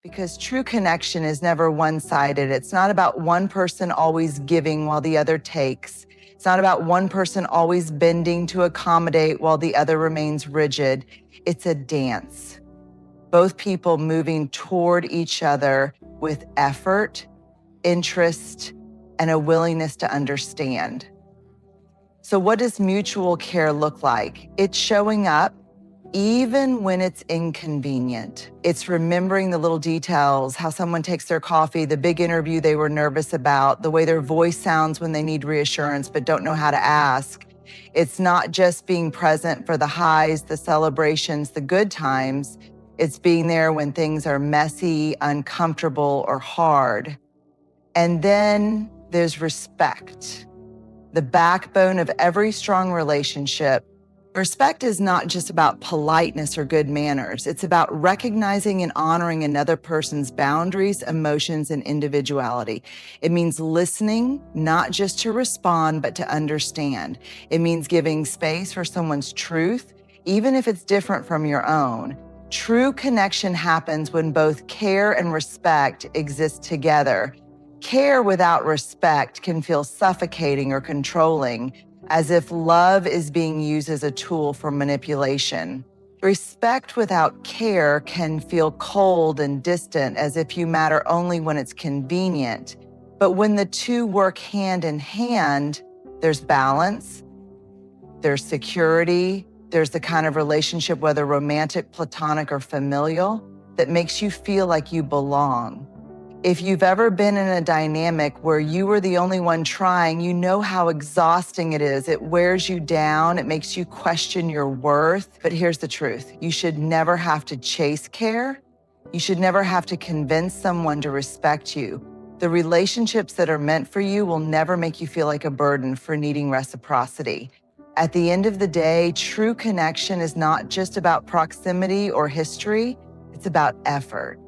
because true connection is never one-sided. It's not about one person always giving while the other takes. It's not about one person always bending to accommodate while the other remains rigid. It's a dance. Both people moving toward each other with effort, interest, and a willingness to understand. So what does mutual care look like? It's showing up even when it's inconvenient. It's remembering the little details, how someone takes their coffee, the big interview they were nervous about, the way their voice sounds when they need reassurance but don't know how to ask. It's not just being present for the highs, the celebrations, the good times. It's being there when things are messy, uncomfortable, or hard. And then there's respect, the backbone of every strong relationship. Respect is not just about politeness or good manners. It's about recognizing and honoring another person's boundaries, emotions, and individuality. It means listening, not just to respond, but to understand. It means giving space for someone's truth, even if it's different from your own. True connection happens when both care and respect exist together. Care without respect can feel suffocating or controlling, as if love is being used as a tool for manipulation. Respect without care can feel cold and distant, as if you matter only when it's convenient. But when the two work hand in hand, there's balance, there's security, there's the kind of relationship, whether romantic, platonic, or familial, that makes you feel like you belong. If you've ever been in a dynamic where you were the only one trying, you know how exhausting it is. It wears you down. It makes you question your worth. But here's the truth. You should never have to chase care. You should never have to convince someone to respect you. The relationships that are meant for you will never make you feel like a burden for needing reciprocity. At the end of the day, true connection is not just about proximity or history. It's about effort.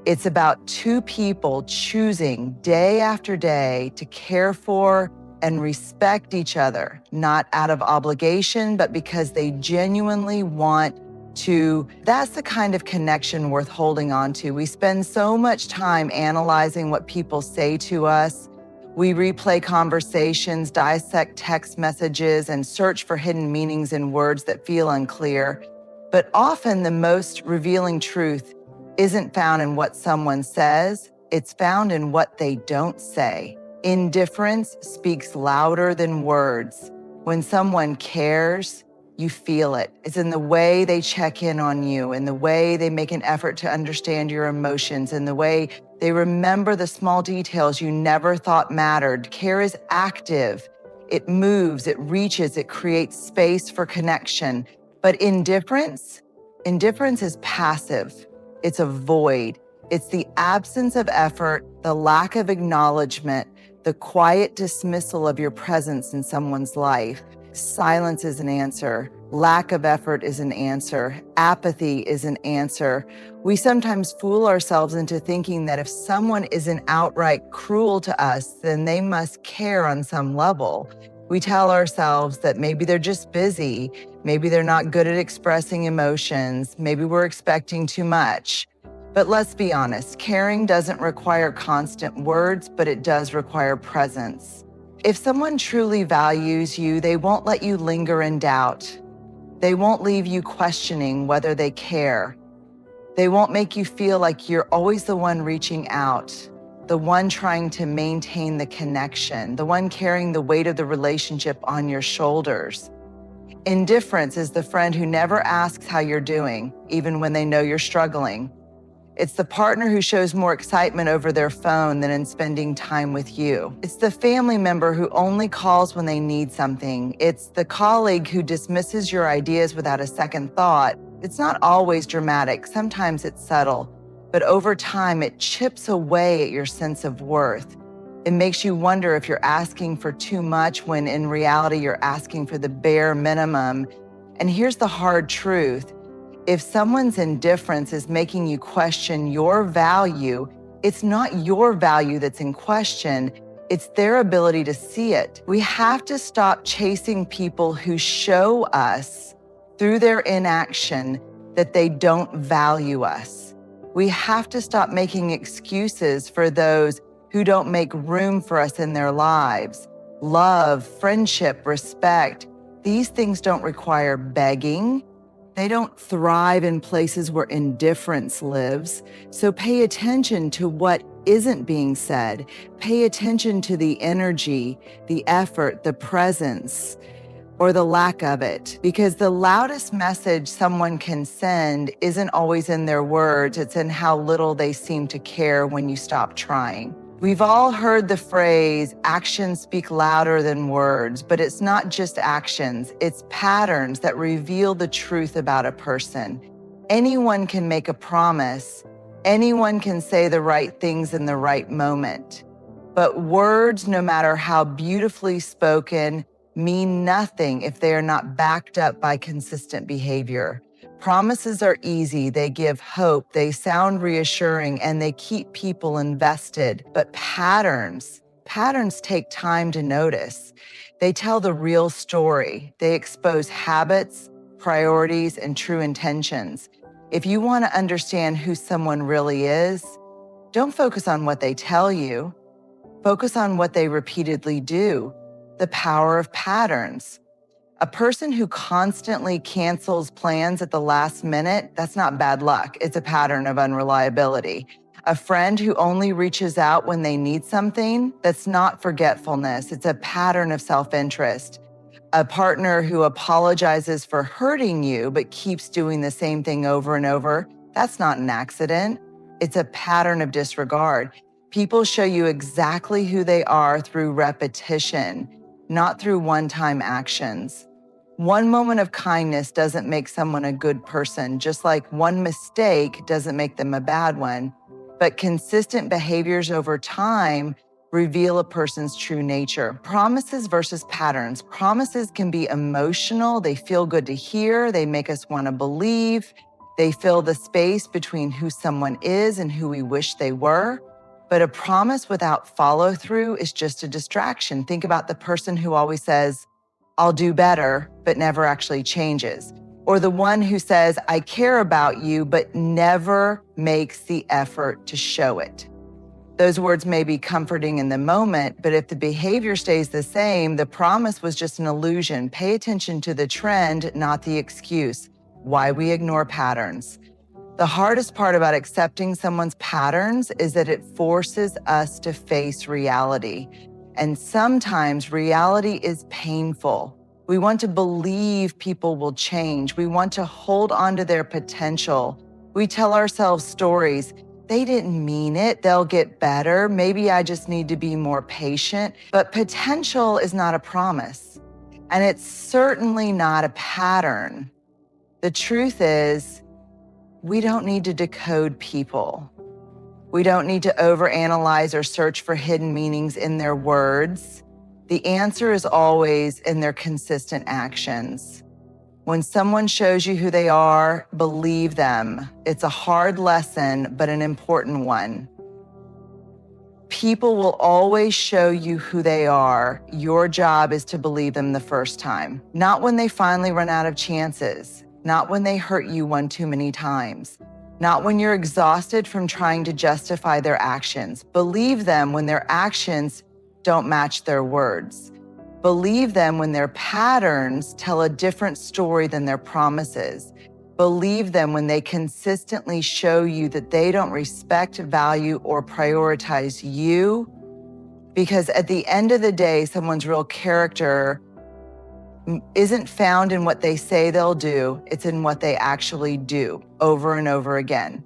It's about two people choosing day after day to care for and respect each other, not out of obligation, but because they genuinely want to. That's the kind of connection worth holding on to. We spend so much time analyzing what people say to us. We replay conversations, dissect text messages, and search for hidden meanings in words that feel unclear. But often the most revealing truth isn't found in what someone says, it's found in what they don't say. Indifference speaks louder than words. When someone cares, you feel it. It's in the way they check in on you, in the way they make an effort to understand your emotions, in the way they remember the small details you never thought mattered. Care is active. It moves, it reaches, it creates space for connection. But indifference is passive. It's a void. It's the absence of effort, the lack of acknowledgement, the quiet dismissal of your presence in someone's life. Silence is an answer. Lack of effort is an answer. Apathy is an answer. We sometimes fool ourselves into thinking that if someone isn't outright cruel to us, then they must care on some level. We tell ourselves that maybe they're just busy, maybe they're not good at expressing emotions, maybe we're expecting too much. But let's be honest, caring doesn't require constant words, but it does require presence. If someone truly values you, they won't let you linger in doubt. They won't leave you questioning whether they care. They won't make you feel like you're always the one reaching out, the one trying to maintain the connection, the one carrying the weight of the relationship on your shoulders. Indifference is the friend who never asks how you're doing, even when they know you're struggling. It's the partner who shows more excitement over their phone than in spending time with you. It's the family member who only calls when they need something. It's the colleague who dismisses your ideas without a second thought. It's not always dramatic. Sometimes it's subtle. But over time, it chips away at your sense of worth. It makes you wonder if you're asking for too much when in reality you're asking for the bare minimum. And here's the hard truth. If someone's indifference is making you question your value, it's not your value that's in question, it's their ability to see it. We have to stop chasing people who show us through their inaction that they don't value us. We have to stop making excuses for those who don't make room for us in their lives. Love, friendship, respect, these things don't require begging. They don't thrive in places where indifference lives. So pay attention to what isn't being said. Pay attention to the energy, the effort, the presence, or the lack of it. Because the loudest message someone can send isn't always in their words, it's in how little they seem to care when you stop trying. We've all heard the phrase, actions speak louder than words, but it's not just actions, it's patterns that reveal the truth about a person. Anyone can make a promise, anyone can say the right things in the right moment. But words, no matter how beautifully spoken, mean nothing if they are not backed up by consistent behavior. Promises are easy, they give hope, they sound reassuring, and they keep people invested. But patterns take time to notice. They tell the real story. They expose habits, priorities, and true intentions. If you want to understand who someone really is, don't focus on what they tell you. Focus on what they repeatedly do. The power of patterns. A person who constantly cancels plans at the last minute, that's not bad luck. It's a pattern of unreliability. A friend who only reaches out when they need something, that's not forgetfulness. It's a pattern of self-interest. A partner who apologizes for hurting you but keeps doing the same thing over and over, that's not an accident. It's a pattern of disregard. People show you exactly who they are through repetition, not through one-time actions. One moment of kindness doesn't make someone a good person, just like one mistake doesn't make them a bad one. But consistent behaviors over time reveal a person's true nature. Promises versus patterns. Promises can be emotional. They feel good to hear. They make us want to believe. They fill the space between who someone is and who we wish they were. But a promise without follow-through is just a distraction. Think about the person who always says, I'll do better, but never actually changes. Or the one who says, I care about you, but never makes the effort to show it. Those words may be comforting in the moment, but if the behavior stays the same, the promise was just an illusion. Pay attention to the trend, not the excuse. Why we ignore patterns. The hardest part about accepting someone's patterns is that it forces us to face reality. And sometimes reality is painful. We want to believe people will change. We want to hold on to their potential. We tell ourselves stories. They didn't mean it. They'll get better. Maybe I just need to be more patient. But potential is not a promise. And it's certainly not a pattern. The truth is, we don't need to decode people. We don't need to overanalyze or search for hidden meanings in their words. The answer is always in their consistent actions. When someone shows you who they are, believe them. It's a hard lesson, but an important one. People will always show you who they are. Your job is to believe them the first time, not when they finally run out of chances. Not when they hurt you one too many times. Not when you're exhausted from trying to justify their actions. Believe them when their actions don't match their words. Believe them when their patterns tell a different story than their promises. Believe them when they consistently show you that they don't respect, value, or prioritize you. Because at the end of the day, someone's real character isn't found in what they say they'll do, it's in what they actually do over and over again.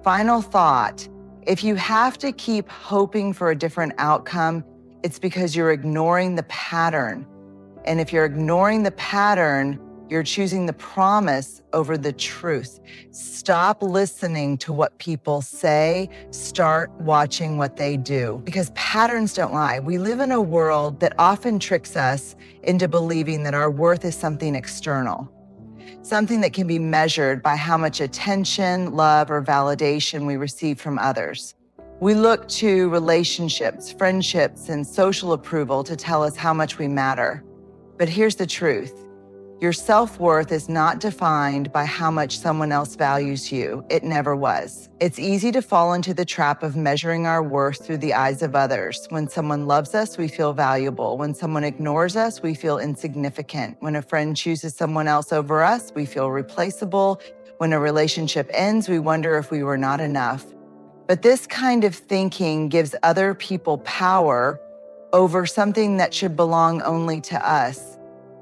Final thought, if you have to keep hoping for a different outcome, it's because you're ignoring the pattern. And if you're ignoring the pattern, you're choosing the promise over the truth. Stop listening to what people say. Start watching what they do. Because patterns don't lie. We live in a world that often tricks us into believing that our worth is something external, something that can be measured by how much attention, love, or validation we receive from others. We look to relationships, friendships, and social approval to tell us how much we matter. But here's the truth. Your self-worth is not defined by how much someone else values you. It never was. It's easy to fall into the trap of measuring our worth through the eyes of others. When someone loves us, we feel valuable. When someone ignores us, we feel insignificant. When a friend chooses someone else over us, we feel replaceable. When a relationship ends, we wonder if we were not enough. But this kind of thinking gives other people power over something that should belong only to us.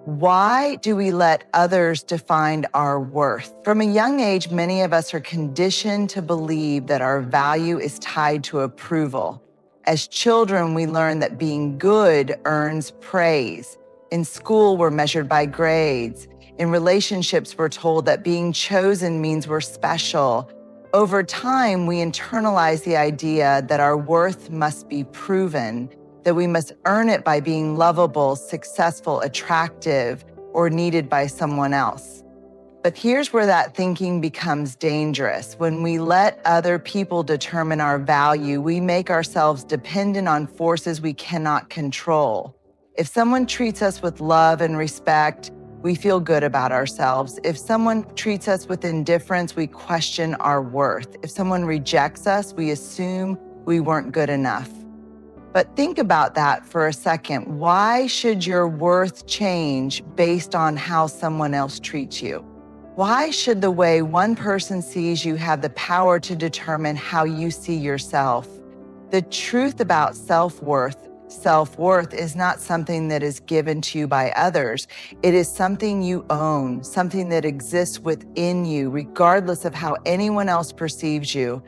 Why do we let others define our worth? From a young age, many of us are conditioned to believe that our value is tied to approval. As children, we learn that being good earns praise. In school, we're measured by grades. In relationships, we're told that being chosen means we're special. Over time, we internalize the idea that our worth must be proven, that we must earn it by being lovable, successful, attractive, or needed by someone else. But here's where that thinking becomes dangerous. When we let other people determine our value, we make ourselves dependent on forces we cannot control. If someone treats us with love and respect, we feel good about ourselves. If someone treats us with indifference, we question our worth. If someone rejects us, we assume we weren't good enough. But think about that for a second. Why should your worth change based on how someone else treats you? Why should the way one person sees you have the power to determine how you see yourself? The truth about self-worth is not something that is given to you by others. It is something you own, something that exists within you, regardless of how anyone else perceives you.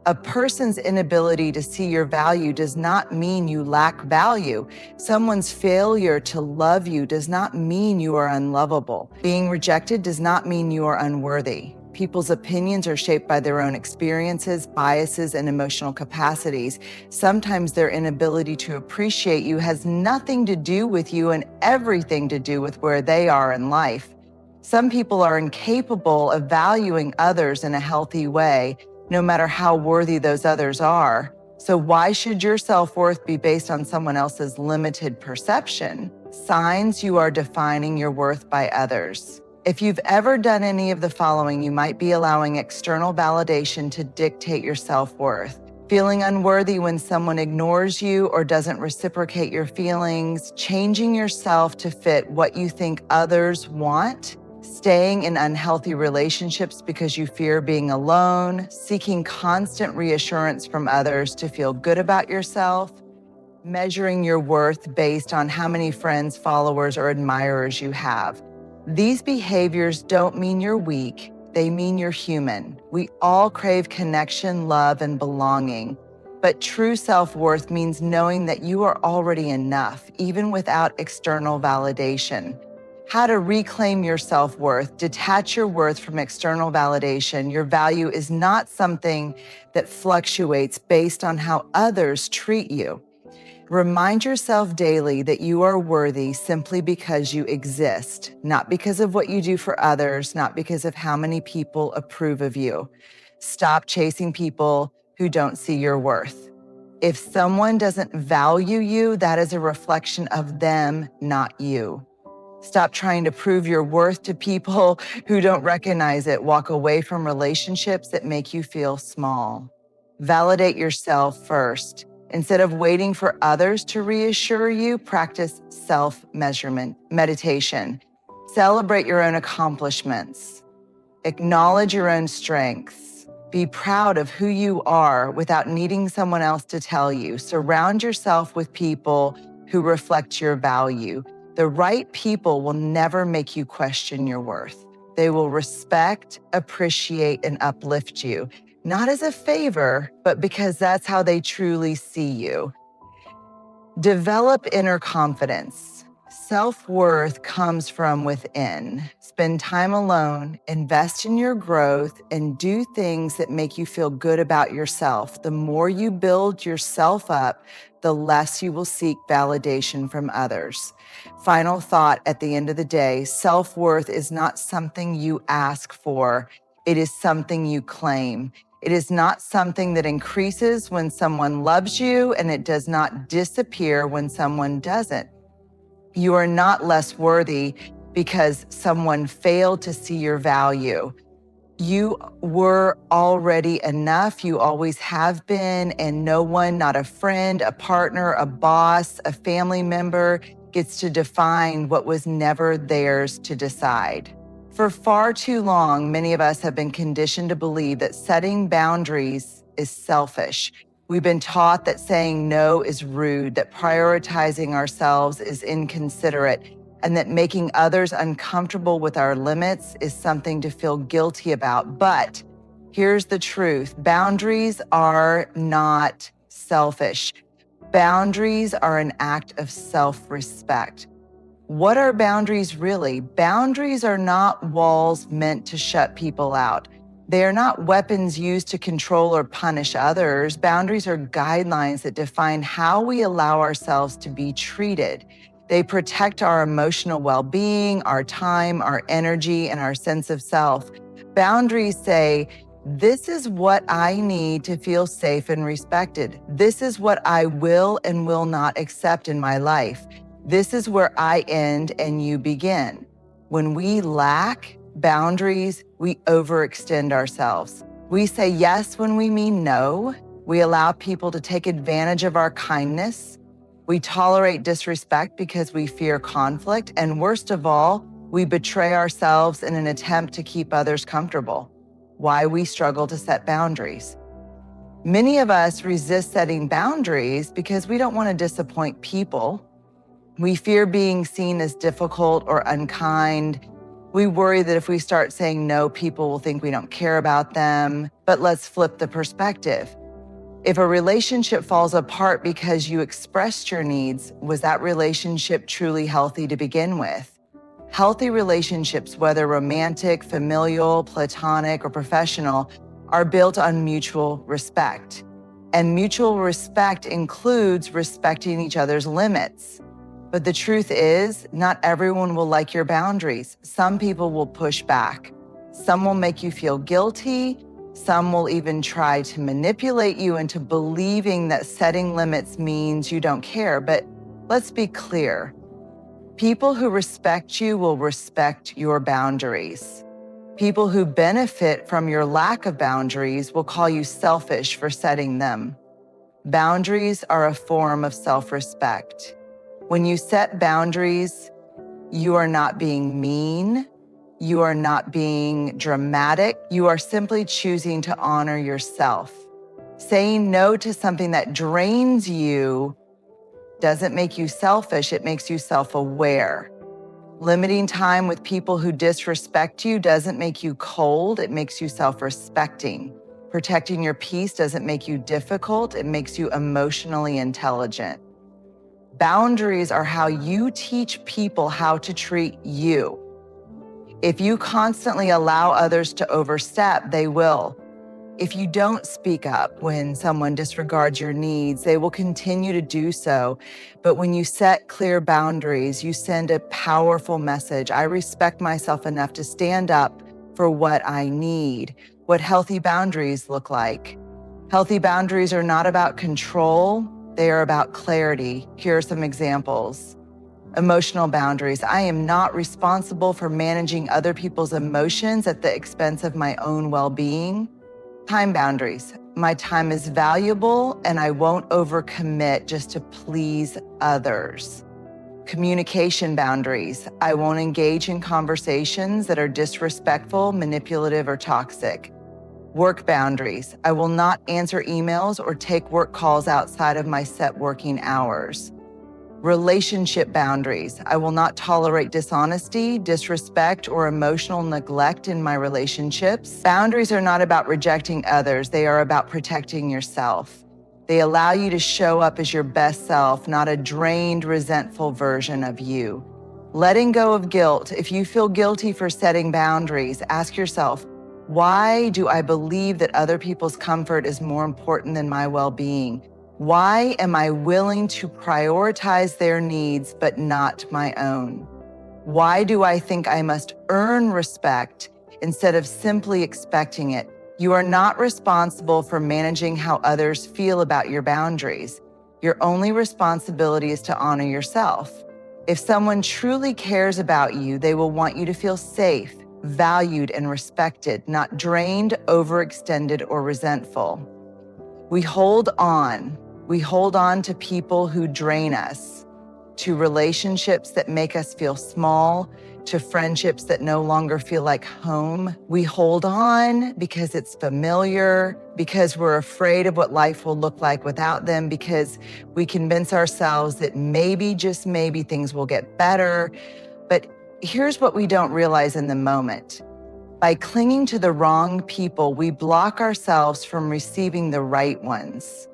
A person's inability to see your value does not mean you lack value. Someone's failure to love you does not mean you are unlovable. Being rejected does not mean you are unworthy. People's opinions are shaped by their own experiences, biases, and emotional capacities. Sometimes their inability to appreciate you has nothing to do with you and everything to do with where they are in life. Some people are incapable of valuing others in a healthy way, no matter how worthy those others are. So why should your self-worth be based on someone else's limited perception? Signs you are defining your worth by others. If you've ever done any of the following, you might be allowing external validation to dictate your self-worth. Feeling unworthy when someone ignores you or doesn't reciprocate your feelings, changing yourself to fit what you think others want, staying in unhealthy relationships because you fear being alone, seeking constant reassurance from others to feel good about yourself, measuring your worth based on how many friends, followers, or admirers you have. These behaviors don't mean you're weak, they mean you're human. We all crave connection, love, and belonging. But true self-worth means knowing that you are already enough, even without external validation. How to reclaim your self-worth, detach your worth from external validation. Your value is not something that fluctuates based on how others treat you. Remind yourself daily that you are worthy simply because you exist, not because of what you do for others, not because of how many people approve of you. Stop chasing people who don't see your worth. If someone doesn't value you, that is a reflection of them, not you. Stop trying to prove your worth to people who don't recognize it. Walk away from relationships that make you feel small. Validate yourself first. Instead of waiting for others to reassure you, practice self-measurement, meditation. Celebrate your own accomplishments. Acknowledge your own strengths. Be proud of who you are without needing someone else to tell you. Surround yourself with people who reflect your value. The right people will never make you question your worth. They will respect, appreciate, and uplift you. Not as a favor, but because that's how they truly see you. Develop inner confidence. Self-worth comes from within. Spend time alone, invest in your growth, and do things that make you feel good about yourself. The more you build yourself up, the less you will seek validation from others. Final thought at the end of the day, self-worth is not something you ask for. It is something you claim. It is not something that increases when someone loves you, and it does not disappear when someone doesn't. You are not less worthy because someone failed to see your value. You were already enough. You always have been, and no one, not a friend, a partner, a boss, a family member, gets to define what was never theirs to decide. For far too long, many of us have been conditioned to believe that setting boundaries is selfish. We've been taught that saying no is rude, that prioritizing ourselves is inconsiderate, and that making others uncomfortable with our limits is something to feel guilty about. But here's the truth: boundaries are not selfish. Boundaries are an act of self-respect. What are boundaries really? Boundaries are not walls meant to shut people out. They are not weapons used to control or punish others. Boundaries are guidelines that define how we allow ourselves to be treated. They protect our emotional well-being, our time, our energy, and our sense of self. Boundaries say, this is what I need to feel safe and respected. This is what I will and will not accept in my life. This is where I end and you begin. When we lack boundaries, we overextend ourselves. We say yes when we mean no. We allow people to take advantage of our kindness. We tolerate disrespect because we fear conflict. And worst of all, we betray ourselves in an attempt to keep others comfortable. Why we struggle to set boundaries. Many of us resist setting boundaries because we don't want to disappoint people. We fear being seen as difficult or unkind. We worry that if we start saying no, people will think we don't care about them. But let's flip the perspective. If a relationship falls apart because you expressed your needs, was that relationship truly healthy to begin with? Healthy relationships, whether romantic, familial, platonic, or professional, are built on mutual respect. And mutual respect includes respecting each other's limits. But the truth is, not everyone will like your boundaries. Some people will push back. Some will make you feel guilty. Some will even try to manipulate you into believing that setting limits means you don't care. But let's be clear. People who respect you will respect your boundaries. People who benefit from your lack of boundaries will call you selfish for setting them. Boundaries are a form of self-respect. When you set boundaries, you are not being mean. You are not being dramatic. You are simply choosing to honor yourself. Saying no to something that drains you doesn't make you selfish, it makes you self-aware. Limiting time with people who disrespect you doesn't make you cold, it makes you self-respecting. Protecting your peace doesn't make you difficult, it makes you emotionally intelligent. Boundaries are how you teach people how to treat you. If you constantly allow others to overstep, they will. If you don't speak up when someone disregards your needs, they will continue to do so. But when you set clear boundaries, you send a powerful message. I respect myself enough to stand up for what I need. What healthy boundaries look like. Healthy boundaries are not about control, they are about clarity. Here are some examples. Emotional boundaries. I am not responsible for managing other people's emotions at the expense of my own well-being. Time boundaries. My time is valuable and I won't overcommit just to please others. Communication boundaries. I won't engage in conversations that are disrespectful, manipulative, or toxic. Work boundaries. I will not answer emails or take work calls outside of my set working hours. Relationship boundaries. I will not tolerate dishonesty, disrespect, or emotional neglect in my relationships. Boundaries are not about rejecting others. They are about protecting yourself. They allow you to show up as your best self, not a drained, resentful version of you. Letting go of guilt. If you feel guilty for setting boundaries, ask yourself, why do I believe that other people's comfort is more important than my well-being? Why am I willing to prioritize their needs but not my own? Why do I think I must earn respect instead of simply expecting it? You are not responsible for managing how others feel about your boundaries. Your only responsibility is to honor yourself. If someone truly cares about you, they will want you to feel safe, valued, and respected, not drained, overextended, or resentful. We hold on. We hold on to people who drain us, to relationships that make us feel small, to friendships that no longer feel like home. We hold on because it's familiar, because we're afraid of what life will look like without them, because we convince ourselves that maybe, just maybe, things will get better. But here's what we don't realize in the moment. By clinging to the wrong people, we block ourselves from receiving the right ones.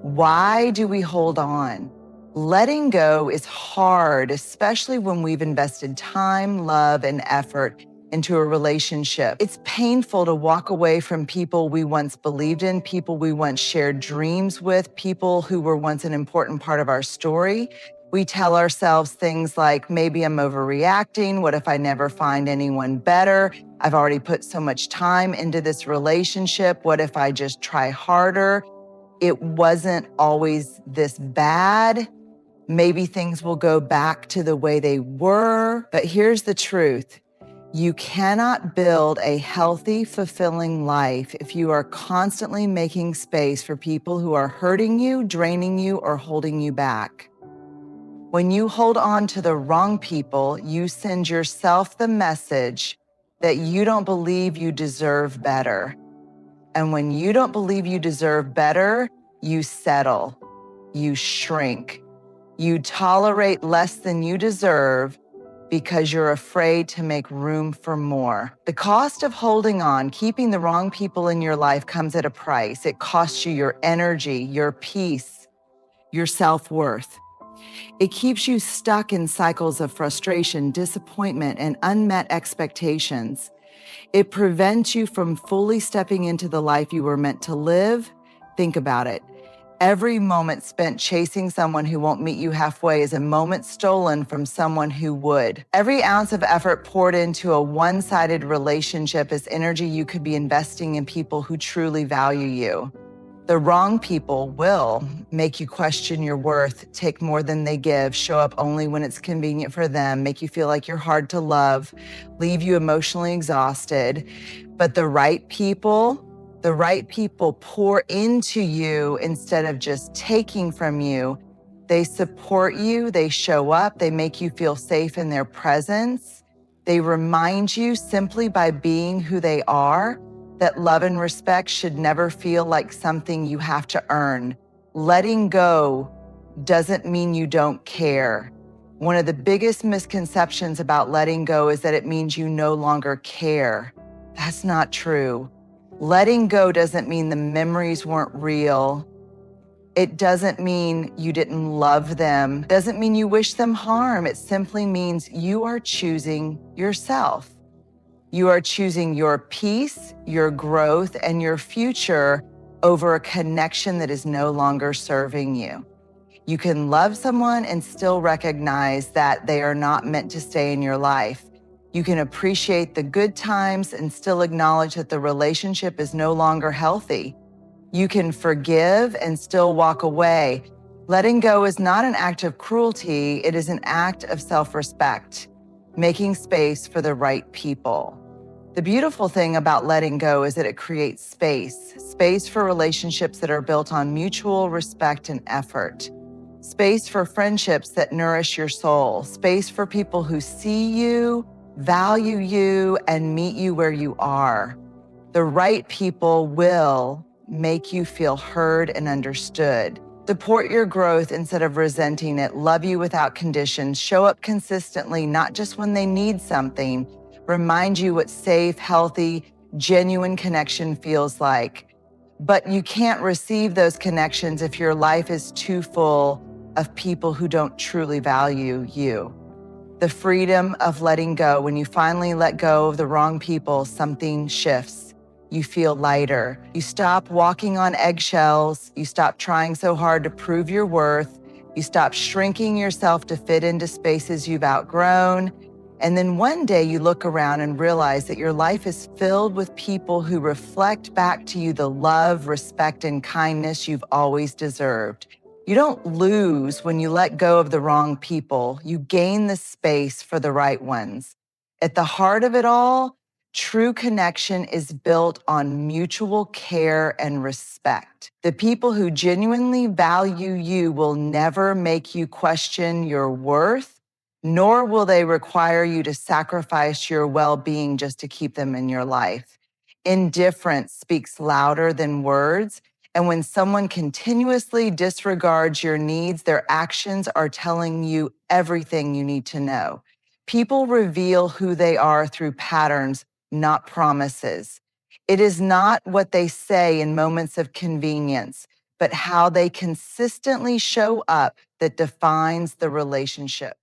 Why do we hold on? Letting go is hard, especially when we've invested time, love, and effort into a relationship. It's painful to walk away from people we once believed in, people we once shared dreams with, people who were once an important part of our story. We tell ourselves things like, maybe I'm overreacting. What if I never find anyone better? I've already put so much time into this relationship. What if I just try harder? It wasn't always this bad. Maybe things will go back to the way they were. But here's the truth. You cannot build a healthy, fulfilling life if you are constantly making space for people who are hurting you, draining you, or holding you back. When you hold on to the wrong people, you send yourself the message that you don't believe you deserve better. And when you don't believe you deserve better, you settle, you shrink, you tolerate less than you deserve because you're afraid to make room for more. The cost of holding on, keeping the wrong people in your life comes at a price. It costs you your energy, your peace, your self-worth. It keeps you stuck in cycles of frustration, disappointment, and unmet expectations. It prevents you from fully stepping into the life you were meant to live. Think about it. Every moment spent chasing someone who won't meet you halfway is a moment stolen from someone who would. Every ounce of effort poured into a one-sided relationship is energy you could be investing in people who truly value you. The wrong people will make you question your worth, take more than they give, show up only when it's convenient for them, make you feel like you're hard to love, leave you emotionally exhausted. But the right people pour into you instead of just taking from you. They support you, they show up, they make you feel safe in their presence. They remind you simply by being who they are that love and respect should never feel like something you have to earn. Letting go doesn't mean you don't care. One of the biggest misconceptions about letting go is that it means you no longer care. That's not true. Letting go doesn't mean the memories weren't real. It doesn't mean you didn't love them. It doesn't mean you wish them harm. It simply means you are choosing yourself. You are choosing your peace, your growth, and your future over a connection that is no longer serving you. You can love someone and still recognize that they are not meant to stay in your life. You can appreciate the good times and still acknowledge that the relationship is no longer healthy. You can forgive and still walk away. Letting go is not an act of cruelty, it is an act of self-respect, making space for the right people. The beautiful thing about letting go is that it creates space for relationships that are built on mutual respect and effort, space for friendships that nourish your soul, space for people who see you, value you, and meet you where you are. The right people will make you feel heard and understood. Support your growth instead of resenting it. Love you without conditions. Show up consistently, not just when they need something. Remind you what safe, healthy, genuine connection feels like. But you can't receive those connections if your life is too full of people who don't truly value you. The freedom of letting go. When you finally let go of the wrong people, something shifts. You feel lighter. You stop walking on eggshells. You stop trying so hard to prove your worth. You stop shrinking yourself to fit into spaces you've outgrown. And then one day you look around and realize that your life is filled with people who reflect back to you the love, respect, and kindness you've always deserved. You don't lose when you let go of the wrong people. You gain the space for the right ones. At the heart of it all, true connection is built on mutual care and respect. The people who genuinely value you will never make you question your worth, nor will they require you to sacrifice your well-being just to keep them in your life. Indifference speaks louder than words, and when someone continuously disregards your needs, their actions are telling you everything you need to know. People reveal who they are through patterns, not promises. It is not what they say in moments of convenience, but how they consistently show up that defines the relationship.